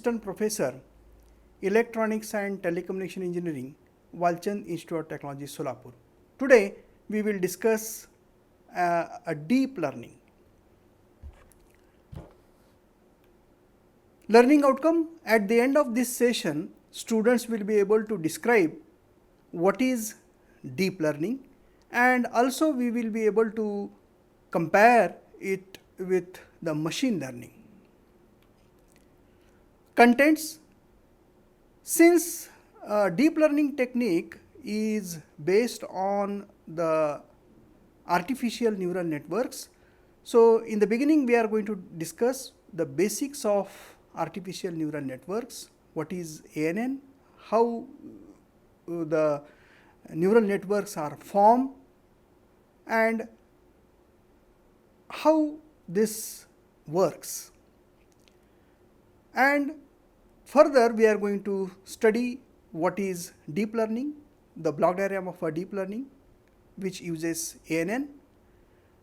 Assistant Professor, Electronics and Telecommunication Engineering, Walchand Institute of Technology, Solapur. Today, we will discuss a deep learning. Learning outcome: at the end of this session, students will be able to describe what is deep learning, and also we will be able to compare it with the machine learning. Contents: since deep learning technique is based on the artificial neural networks, so in the beginning we are going to discuss the basics of artificial neural networks. What is ANN, how the neural networks are formed, and how this works. And further we are going to study what is deep learning, the block diagram of a deep learning which uses ANN,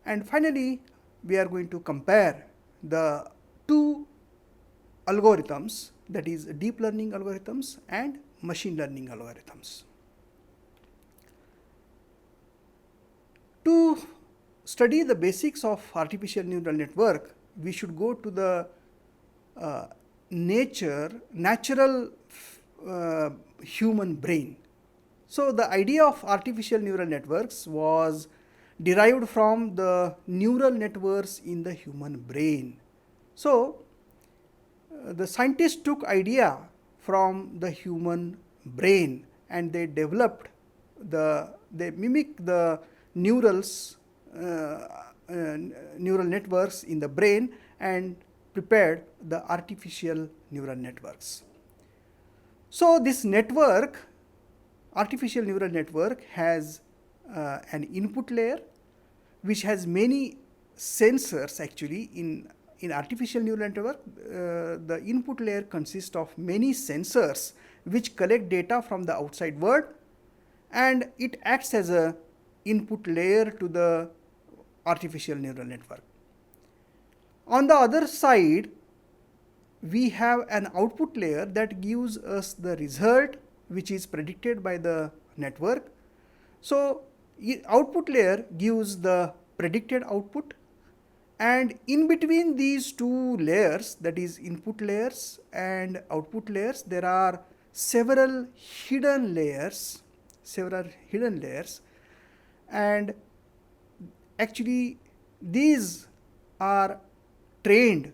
and finally we are going to compare the two algorithms, that is deep learning algorithms and machine learning algorithms. To study the basics of artificial neural network, we should go to the natural human brain. So the idea of artificial neural networks was derived from the neural networks in the human brain. So the scientists took idea from the human brain and they developed they mimic the neural networks in the brain and prepared the artificial neural networks. So this network, artificial neural network, has an input layer which has many sensors. Actually, in artificial neural network, the input layer consists of many sensors which collect data from the outside world, and it acts as a input layer to the artificial neural network. On the other side, we have an output layer that gives us the result which is predicted by the network. So output layer gives the predicted output, and in between these two layers, that is input layers and output layers, there are several hidden layers, and actually these are trained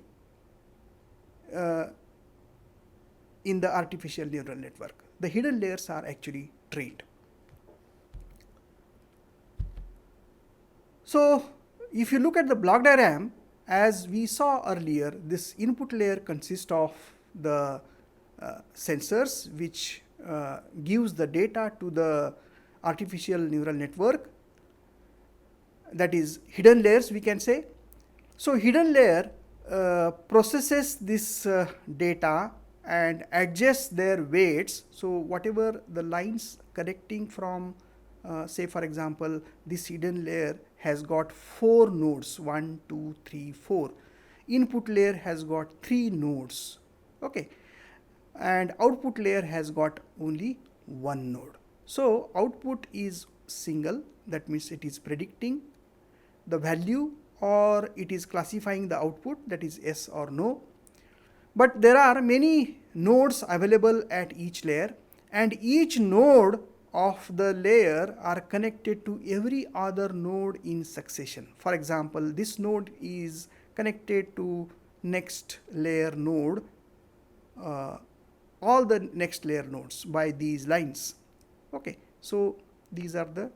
in the artificial neural network. The hidden layers are actually trained. So if you look at the block diagram, as we saw earlier, this input layer consists of the sensors which gives the data to the artificial neural network, that is hidden layers we can say. So hidden layer processes this data and adjusts their weights. So whatever the lines connecting from say for example, this hidden layer has got 4 nodes, 1, 2, 3, 4. Input layer has got 3 nodes, okay, and output layer has got only 1 node. So output is single, that means it is predicting the value or it is classifying the output, that is yes or no. But there are many nodes available at each layer, and each node of the layer are connected to every other node in succession. For example, this node is connected to next layer node, all the next layer nodes by these lines, okay. So these are the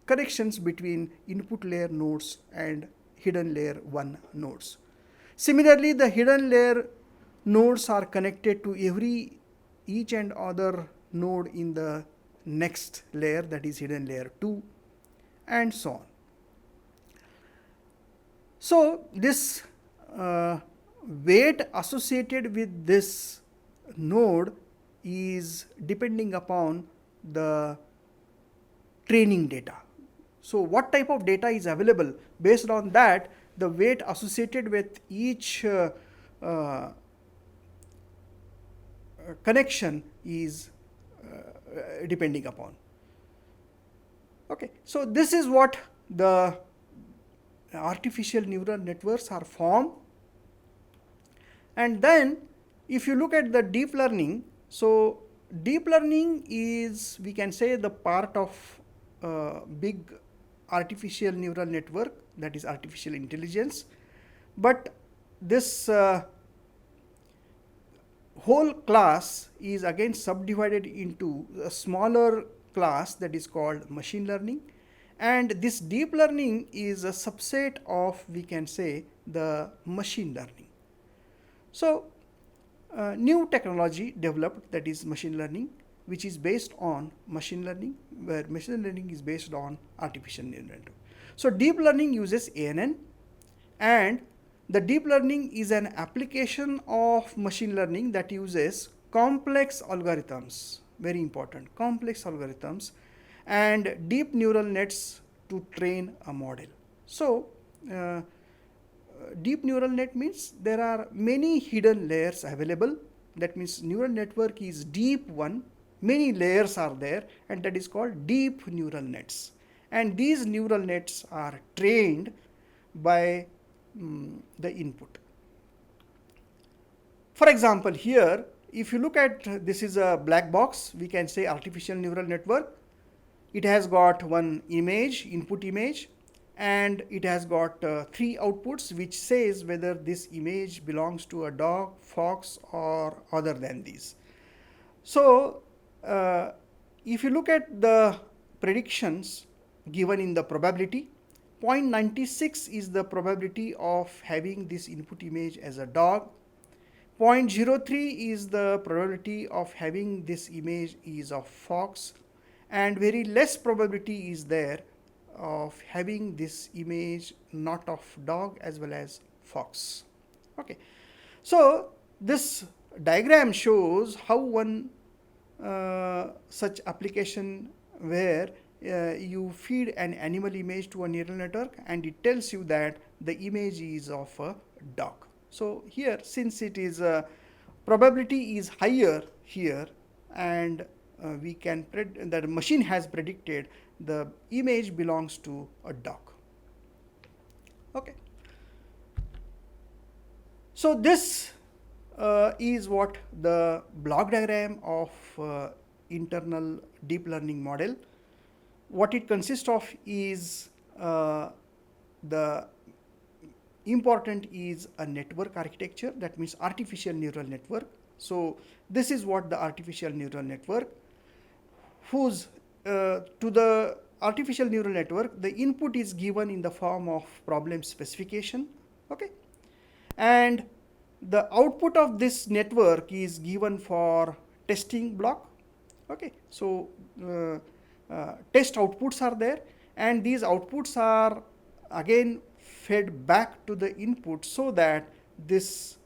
connections between input layer nodes and hidden layer 1 nodes. Similarly, the hidden layer nodes are connected to each and other node in the next layer, that is hidden layer 2, and so on. So this weight associated with this node is depending upon the training data. So what type of data is available, based on that the weight associated with each connection is depending upon. Okay, so this is what the artificial neural networks are formed. And then if you look at the deep learning, so deep learning is, we can say, the part of big artificial neural network, that is artificial intelligence. But this whole class is again subdivided into a smaller class that is called machine learning, and this deep learning is a subset of, we can say, the machine learning. So new technology developed, that is machine learning, which is based on machine learning, where machine learning is based on artificial neural network. So deep learning uses ANN, and the deep learning is an application of machine learning that uses complex algorithms, very important, complex algorithms and deep neural nets to train a model. So deep neural net means there are many hidden layers available. That means neural network is deep one, many layers are there, and that is called deep neural nets. And these neural nets are trained by the input. For example, here if you look at, this is a black box, we can say artificial neural network. It has got one image, input image, and it has got 3 outputs which says whether this image belongs to a dog, fox, or other than these. So if you look at the predictions given in the probability, 0.96 is the probability of having this input image as a dog. 0.03 is the probability of having this image is of fox, and very less probability is there of having this image not of dog as well as fox. Okay, so this diagram shows how one such application where you feed an animal image to a neural network and it tells you that the image is of a dog. So here, since it is probability is higher here, and we can that the machine has predicted the image belongs to a dog. Okay, so this is what the block diagram of internal deep learning model. What it consists of is the important is a network architecture, that means artificial neural network. So this is what the artificial neural network, whose to the artificial neural network the input is given in the form of problem specification. Okay, and the output of this network is given for testing block. Okay, so test outputs are there, and these outputs are again fed back to the input, so that this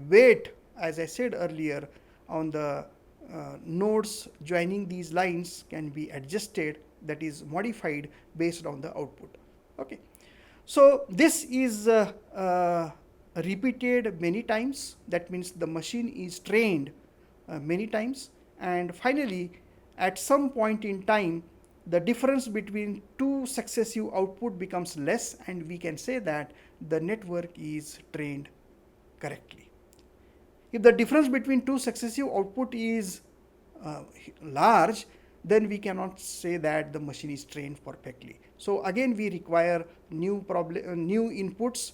weight, as I said earlier, on the nodes joining these lines can be adjusted, that is modified based on the output. Okay, so this is repeated many times, that means the machine is trained many times, and finally at some point in time the difference between two successive output becomes less, and we can say that the network is trained correctly. If the difference between two successive output is large, then we cannot say that the machine is trained perfectly. So again we require new inputs,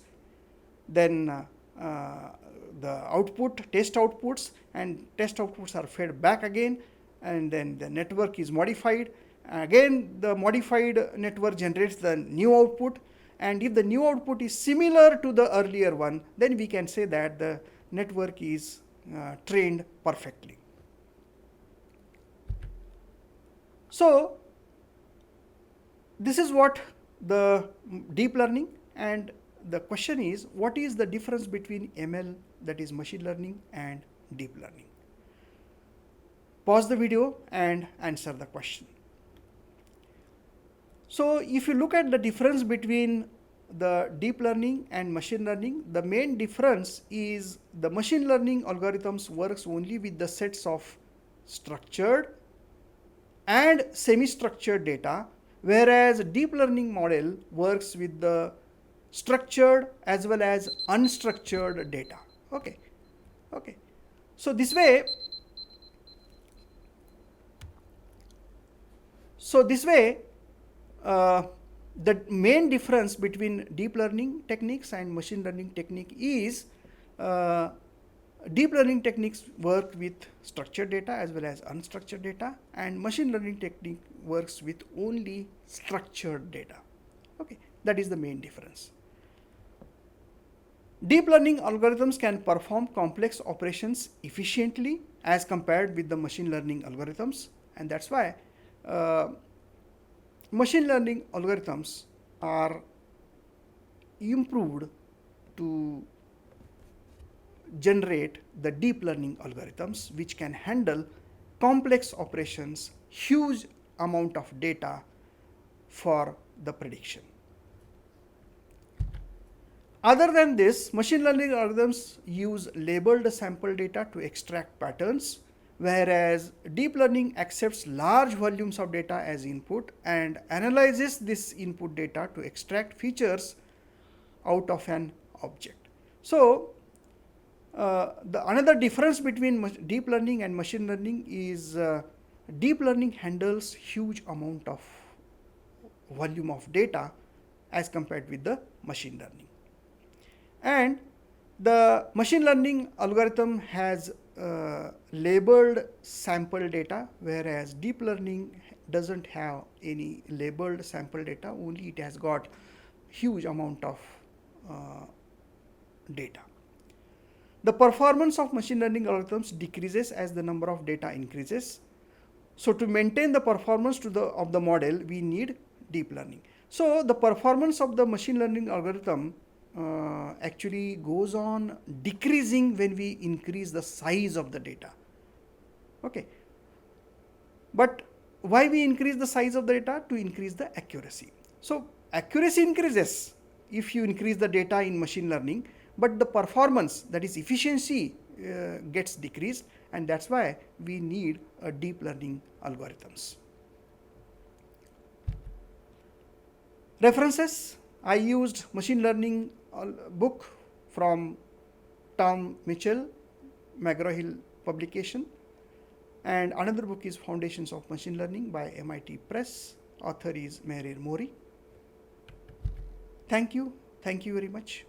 then the output, test outputs, and test outputs are fed back again, and then the network is modified. Again the modified network generates the new output, and if the new output is similar to the earlier one, then we can say that the network is trained perfectly. So this is what the deep learning, and the question is, what is the difference between ML, that is machine learning, and deep learning? Pause the video and answer the question. So if you look at the difference between the deep learning and machine learning, the main difference is the machine learning algorithms works only with the sets of structured and semi-structured data, whereas deep learning model works with the structured as well as unstructured data. Okay. So this way, the main difference between deep learning techniques and machine learning technique is deep learning techniques work with structured data as well as unstructured data, and machine learning technique works with only structured data. Okay, that is the main difference. Deep learning algorithms can perform complex operations efficiently as compared with the machine learning algorithms, and that's why machine learning algorithms are improved to generate the deep learning algorithms which can handle complex operations, huge amount of data for the prediction. Other than this, machine learning algorithms use labeled sample data to extract patterns, whereas deep learning accepts large volumes of data as input and analyzes this input data to extract features out of an object. So, the another difference between deep learning and machine learning is deep learning handles huge amount of volume of data as compared with the machine learning. And the machine learning algorithm has labeled sample data, whereas deep learning doesn't have any labeled sample data, only it has got huge amount of data. The performance of machine learning algorithms decreases as the number of data increases. So to maintain the performance of the model, we need deep learning. So the performance of the machine learning algorithm actually goes on decreasing when we increase the size of the data. Okay. But why we increase the size of the data? To increase the accuracy. So accuracy increases if you increase the data in machine learning, but the performance, that is efficiency, gets decreased, and that's why we need a deep learning algorithms. References: I used machine learning book from Tom Mitchell, McGraw-Hill publication, and another book is Foundations of Machine Learning by MIT Press. Author is Meher Mori. Thank you very much.